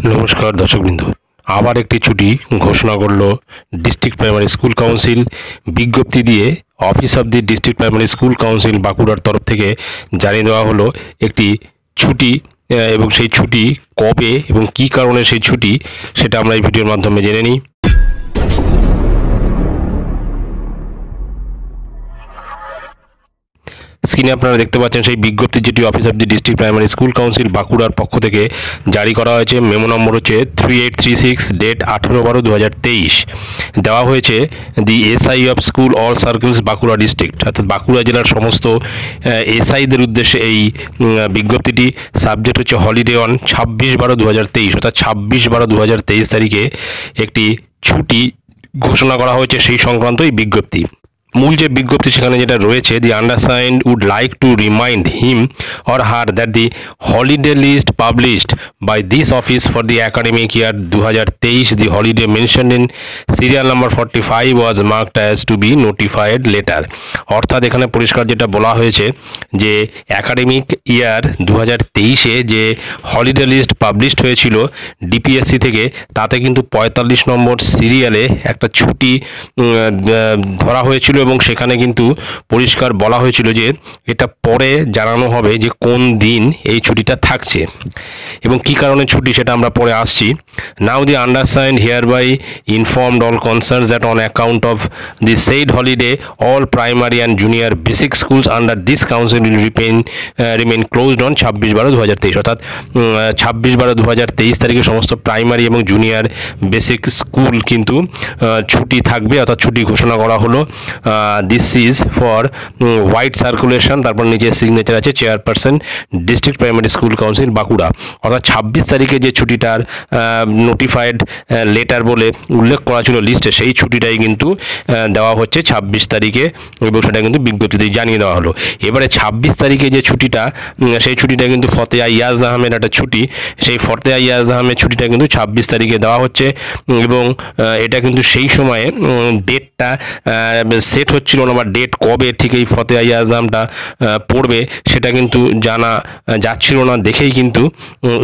নমস্কার দর্শকবৃন্দ, আবার একটি ছুটি ঘোষণা করলো ডিস্ট্রিক্ট প্রাইমারি স্কুল কাউন্সিল। বিজ্ঞপ্তি দিয়ে office of the district primary school council বাঁকুড়ার তরফ থেকে জানিয়ে দেওয়া হলো একটি ছুটি, এবং সেই ছুটি কবে এবং কী কারণে সেই ছুটি সেটা আমরা এই ভিডিওর মাধ্যমে জেনে নিই। স্ক্রিনে আপনারা দেখতে পাচ্ছেন সেই বিজ্ঞপ্তি, যেটি office of the district primary school council বাঁকুড়ার পক্ষ থেকে জারি করা হয়েছে। মেমো নম্বর হচ্ছে 3836, ডেট 18/12/2023। দেওয়া হয়েছে the SI of school all circles Bankura district, অর্থাৎ বাঁকুড়া জেলার সমস্ত এসআইদের উদ্দেশ্যে এই বিজ্ঞপ্তিটি। সাবজেক্ট হচ্ছে হলিডে অন 26/12/2023, অর্থাৎ 26/12/2023 তারিখে একটি ছুটি ঘোষণা করা হয়েছে সেই সংক্রান্ত এই বিজ্ঞপ্তি। মূল যে বিজ্ঞপ্তি সেখানে যেটা রয়েছে, the undersigned would like to remind him or her that the holiday list published by this office for the academic year 2023, the holiday mentioned in serial number 45 was marked as to be notified later. অর্থাৎ এখানে পরিষ্কার যেটা বলা হয়েছে যে academic ইয়ার 2023-এ যে holiday list published হয়েছিল DPSC থেকে, তাতে কিন্তু 45 নম্বর সিরিয়ালে একটা ছুটি ধরা হয়েছিল, এবং সেখানে কিন্তু পরিষ্কার বলা হয়েছিল যে এটা পরে জানানো হবে যে কোন দিন এই ছুটিটা থাকছে এবং কী কারণে ছুটি সেটা আমরা পরে আসছি। Now the undersigned hereby informed all concerns that on account of the said holiday all primary and junior basic schools under this council will remain closed on 26/12/2023, অর্থাৎ 26/12/2023 তারিখে সমস্ত প্রাইমারি এবং জুনিয়র বেসিক স্কুল কিন্তু ছুটি থাকবে, অর্থাৎ ছুটি ঘোষণা করা হলো। This is for white circulation, তারপর নিচে সিগনেচার আছে chairperson district primary school council Bankura. অর্থাৎ 26 তারিখে যে ছুটিটার নোটিফাইড লেটার বলে উল্লেখ করা ছিল লিস্টে, সেই ছুটিটাই কিন্তু দেওয়া হচ্ছে 26 তারিখে, এবং সেটা কিন্তু বিজ্ঞপ্তিতেই জানিয়ে দেওয়া হলো। এবারে 26 তারিখে যে ছুটিটা, সেই ছুটিটা কিন্তু ফতেয়া ইয়াজ আহমেদ একটা ছুটি, সেই ফতেয়া ইয়াজ আহমেদ ছুটিটা কিন্তু 26 তারিখে দেওয়া হচ্ছে, এবং এটা কিন্তু সেই সময়ে ডেটটা সেট হচ্ছিল না, বা ডেট কবে ঠিক এই ফতেয়া ইয়াজ আহমদটা পড়বে সেটা কিন্তু জানা যাচ্ছিল না, দেখেই কিন্তু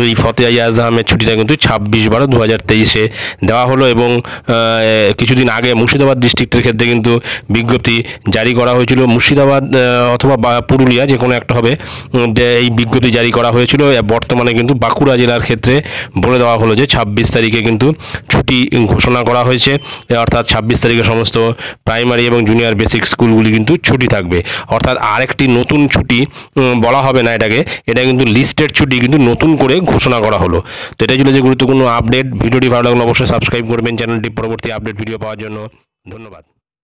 এই ফতেয়া ইয়াজ আহমেদ ছুটিটা কিন্তু 26/12/2023-এ দেওয়া হলো। এবং কিছুদিন আগে মুর্শিদাবাদ ডিস্ট্রিক্টের ক্ষেত্রে কিন্তু বিজ্ঞপ্তি জারি করা হয়েছিল, মুর্শিদাবাদ অথবা পুরুলিয়া যে কোনো একটা হবে, এই বিজ্ঞপ্তি জারি করা হয়েছিল। বর্তমানে কিন্তু বাঁকুড়া জেলার ক্ষেত্রে বলে দেওয়া হলো যে 26 তারিখে কিন্তু ছুটি ঘোষণা করা হয়েছে, অর্থাৎ 26 তারিখে সমস্ত প্রাইমারি এবং জুনিয়র বেসিক স্কুলগুলি কিন্তু ছুটি থাকবে। অর্থাৎ আরেকটি নতুন ছুটি বলা হবে না এটাকে, এটা কিন্তু লিস্টেড ছুটি কিন্তু নতুন করে ঘোষণা করা হলো। তো এটাই ছিল যে গুরুত্বপূর্ণ আপডেট। ভিডিওটি ভালো লাগলে অবশ্যই সাবস্ক্রাইব করবেন চ্যানেলটি পরবর্তী আপডেট ভিডিও পাওয়ার জন্য। ধন্যবাদ।